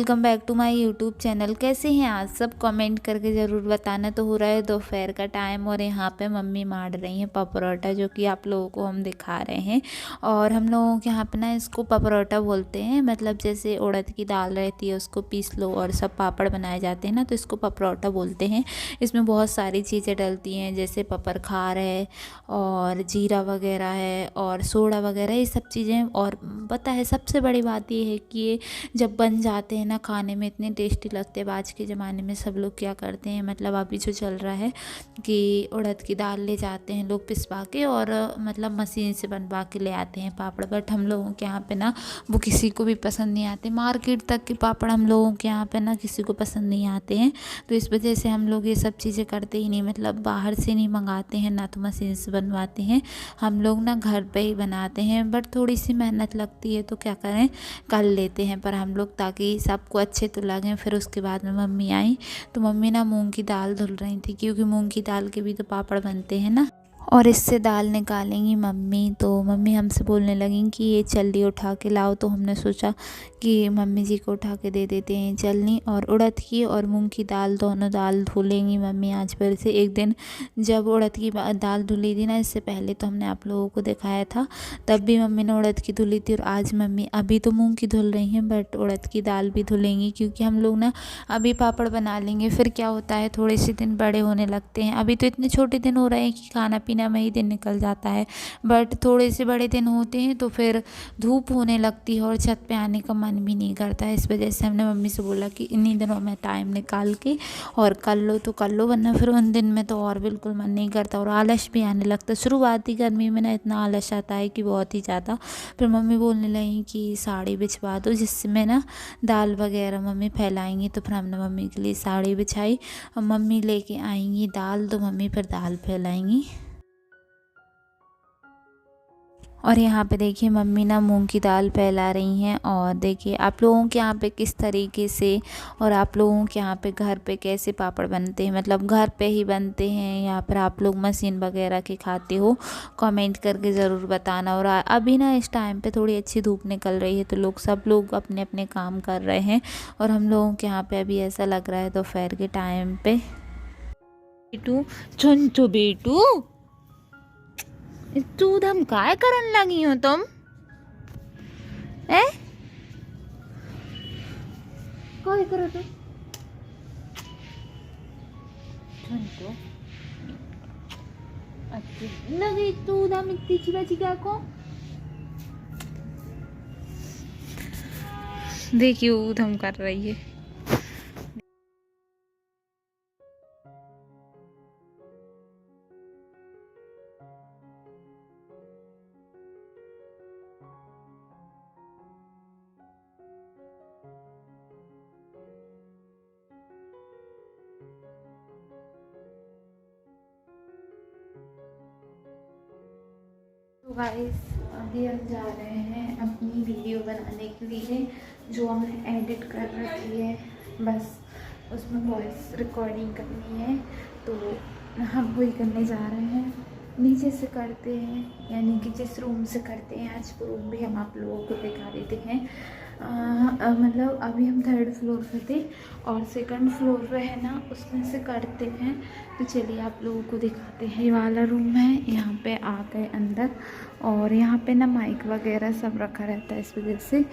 Welcome back to my YouTube channel. कैसे हैं आज सब? कमेंट करके ज़रूर बताना। तो हो रहा है दोपहर का टाइम और यहाँ पे मम्मी मार रही हैं पपरोटा, जो कि आप लोगों को हम दिखा रहे हैं। और हम लोगों के यहाँ पे ना इसको पपरोटा बोलते हैं। मतलब जैसे उड़द की दाल रहती है उसको पीस लो और सब पापड़ बनाए जाते हैं ना, तो इसको पपरोटा बोलते हैं। इसमें बहुत सारी चीज़ें डलती हैं, जैसे पपरखार है और जीरा वगैरह है और सोडा वगैरह, ये सब चीज़ें। और पता है सबसे बड़ी बात ये है कि ये जब बन जाते हैं ना, खाने में इतने टेस्टी लगते हैं। आज के ज़माने में सब लोग क्या करते हैं, मतलब अभी जो चल रहा है कि उड़द की दाल ले जाते हैं लोग पिसवा के और मतलब मशीन से बनवा के ले आते हैं पापड़। बट हम लोगों के यहाँ पे ना वो किसी को भी पसंद नहीं आते। मार्केट तक के पापड़ हम लोगों के यहाँ पे ना किसी को पसंद नहीं आते हैं। तो इस वजह से हम लोग ये सब चीज़ें करते ही नहीं, मतलब बाहर से नहीं मंगाते हैं ना तो मशीन से बनवाते हैं। हम लोग ना घर पे ही बनाते हैं। बट थोड़ी सी मेहनत लगती है तो क्या करें, कर लेते हैं पर हम लोग, ताकि सबको अच्छे तो लगें। फिर उसके बाद में मम्मी आई तो मम्मी ना मूंग की दाल धुल रही थी, क्योंकि मूंग की दाल के भी तो पापड़ बनते हैं ना, और इससे दाल निकालेंगी मम्मी। तो मम्मी हमसे बोलने लगी कि ये चलनी उठा के लाओ। तो हमने सोचा कि मम्मी जी को उठा के दे देते हैं चलनी। और उड़द की और मूंग की दाल, दोनों दाल धुलेंगी मम्मी आज फिर से। एक दिन जब उड़द की दाल धुली थी ना, इससे पहले तो हमने आप लोगों को दिखाया था, तब भी मम्मी ने उड़द की धुली थी। और आज मम्मी अभी तो मूंग की धुल रही हैं, बट उड़द की दाल भी धुलेंगी, क्योंकि हम लोग ना अभी पापड़ बना लेंगे। फिर क्या होता है, थोड़े से दिन बड़े होने लगते हैं। अभी तो इतने छोटे दिन हो रहे हैं कि खाना पीना में ही दिन निकल जाता है, बट थोड़े से बड़े दिन होते हैं तो फिर धूप होने लगती है और छत पे आने का मन भी नहीं करता है। इस वजह से हमने मम्मी से बोला कि इन्हीं दिनों में टाइम निकाल के और कर लो तो कर लो, वरना फिर उन दिन में तो और बिल्कुल मन नहीं करता और आलस भी आने लगता। शुरुआती गर्मी में ना इतना आलस आता है कि बहुत ही ज़्यादा। फिर मम्मी बोलने लगी कि साड़ी बिछवा दो, जिसमें ना दाल वगैरह मम्मी फैलाएंगी। तो फिर हमने मम्मी के लिए साड़ी बिछाई और मम्मी लेके आएंगी दाल, तो मम्मी फिर दाल फैलाएंगी। और यहाँ पे देखिए मम्मी ना मूंग की दाल फैला रही हैं। और देखिए आप लोगों के यहाँ पे किस तरीके से, और आप लोगों के यहाँ पे घर पे कैसे पापड़ बनते हैं, मतलब घर पे ही बनते हैं या फिर आप लोग मशीन वगैरह के खाते हो, कमेंट करके ज़रूर बताना। और अभी ना इस टाइम पे थोड़ी अच्छी धूप निकल रही है, तो लोग सब लोग अपने अपने काम कर रहे हैं। और हम लोगों के यहाँ पे अभी ऐसा लग रहा है दोपहर के टाइम पे। बेटू, चुन बेटू, तू धम काय करन लगी हो तुम? ए काय करो तुम? तो अच्छी लगी तू धम इतनी चिवा चिका को। देखिए ऊधम कर रही है। तो गाइस अभी हम जा रहे हैं अपनी वीडियो बनाने के लिए, जो हमने एडिट कर रखी है। बस उसमें वॉइस रिकॉर्डिंग करनी है, तो हम वही करने जा रहे हैं। नीचे से करते हैं, यानी कि जिस रूम से करते हैं आज वो रूम भी हम आप लोगों को दिखा देते हैं। मतलब अभी हम 3rd फ्लोर पे थे और 2nd फ्लोर पे है ना, उसमें से करते हैं। तो चलिए आप लोगों को दिखाते हैं। ये वाला रूम है, यहाँ पे आ गए अंदर। और यहाँ पे ना माइक वगैरह सब रखा रहता है, इस वजह से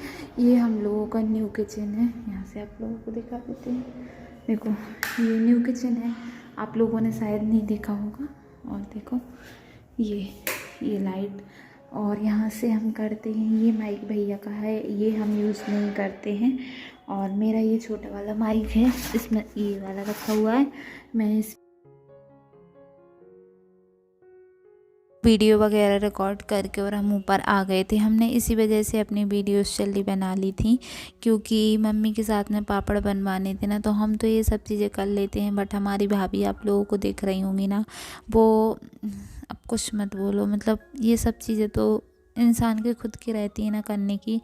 ये हम लोगों का न्यू किचन है। यहाँ से आप लोगों को दिखा देते हैं। देखो ये न्यू किचन है, आप लोगों ने शायद नहीं देखा होगा। और देखो ये लाइट, और यहाँ से हम करते हैं। ये माइक भैया का है, ये हम यूज़ नहीं करते हैं। और मेरा ये छोटा वाला माइक है, इसमें ये वाला रखा हुआ है। मैं इस वीडियो वगैरह रिकॉर्ड करके और हम ऊपर आ गए थे। हमने इसी वजह से अपनी वीडियोस जल्दी बना ली थी, क्योंकि मम्मी के साथ में पापड़ बनवाने थे ना, तो हम तो ये सब चीज़ें कर लेते हैं। बट हमारी भाभी आप लोगों को देख रही होंगी ना, वो, अब कुछ मत बोलो, मतलब ये सब चीज़ें तो इंसान के खुद की रहती है ना करने की।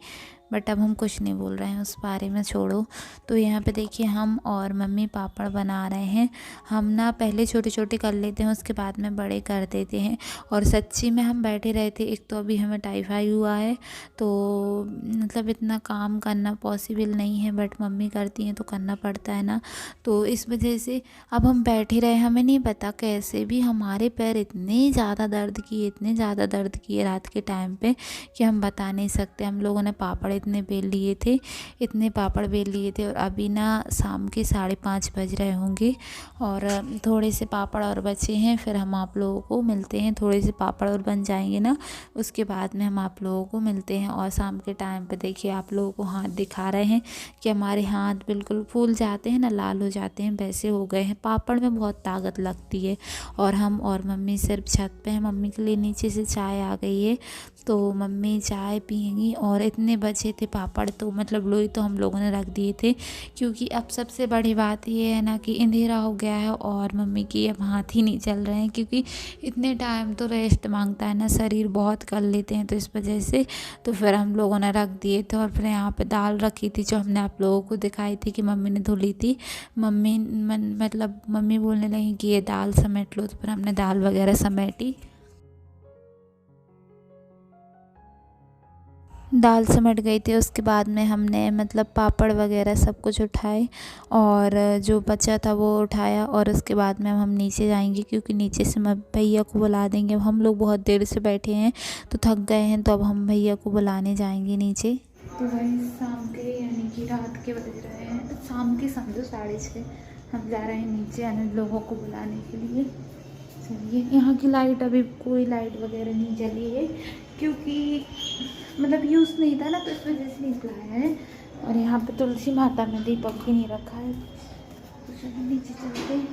बट अब हम कुछ नहीं बोल रहे हैं उस बारे में, छोड़ो। तो यहाँ पे देखिए हम और मम्मी पापड़ बना रहे हैं। हम ना पहले छोटे छोटे कर लेते हैं, उसके बाद में बड़े कर देते हैं। और सच्ची में हम बैठे रहे थे, एक तो अभी हमें टाइफाइड हुआ है, तो मतलब इतना काम करना पॉसिबल नहीं है, बट मम्मी करती हैं तो करना पड़ता है ना। तो इस वजह से अब हम बैठे रहे, हमें नहीं पता कैसे भी हमारे पैर इतने ज़्यादा दर्द किए, इतने ज़्यादा दर्द किए रात के टाइम पे कि हम बता नहीं सकते। हम लोगों ने पापड़ इतने बेल लिए थे, इतने पापड़ बेल लिए थे, और अभी ना शाम के 5:30 बज रहे होंगे और थोड़े से पापड़ और बचे हैं। फिर हम आप लोगों को मिलते हैं, थोड़े से पापड़ और बन जाएंगे ना, उसके बाद में हम आप लोगों को मिलते हैं। और शाम के टाइम पे देखिए आप लोगों को हाथ दिखा रहे हैं कि हमारे हाथ बिल्कुल फूल जाते हैं ना, लाल हो जाते हैं, वैसे हो गए हैं। पापड़ में बहुत ताकत लगती है। और हम और मम्मी सिर्फ छत पे हैं, मम्मी के लिए नीचे से चाय आ गई है, तो मम्मी चाय पिएंगी। और इतने बचे थे पापड़, तो मतलब लोई तो हम लोगों ने रख दिए थे, क्योंकि अब सबसे बड़ी बात ये है ना कि अंधेरा हो गया है और मम्मी की अब हाथ ही नहीं चल रहे हैं, क्योंकि इतने टाइम तो रेस्ट मांगता है ना, शरीर बहुत कर लेते हैं, तो इस वजह से तो फिर हम लोगों ने रख दिए थे। और फिर यहाँ पे दाल रखी थी जो हमने आप लोगों को दिखाई थी कि मम्मी ने धुली थी। मतलब मम्मी बोलने लगी कि ये दाल समेट लो, तो फिर हमने दाल वगैरह समेटी। दाल सिमट गई थी, उसके बाद में हमने मतलब पापड़ वगैरह सब कुछ उठाए, और जो बचा था वो उठाया। और उसके बाद में हम नीचे जाएंगे, क्योंकि नीचे से मैं भैया को बुला देंगे। अब हम लोग बहुत देर से बैठे हैं तो थक गए हैं, तो अब हम भैया को बुलाने जाएंगे नीचे। तो वही शाम के यानी कि रात के बज रहे हैं, शाम के समझो 6:30, हम जा रहे हैं नीचे अन्य लोगों को बुलाने के लिए। चलिए, यहाँ की लाइट अभी कोई लाइट वगैरह नहीं जली है, क्योंकि मतलब यूज़ नहीं था ना, तो इस वजह से नहीं बुलाया है। और यहाँ पे तुलसी माता में दीपक भी नहीं रखा है, तो चलो नीचे चलते हैं।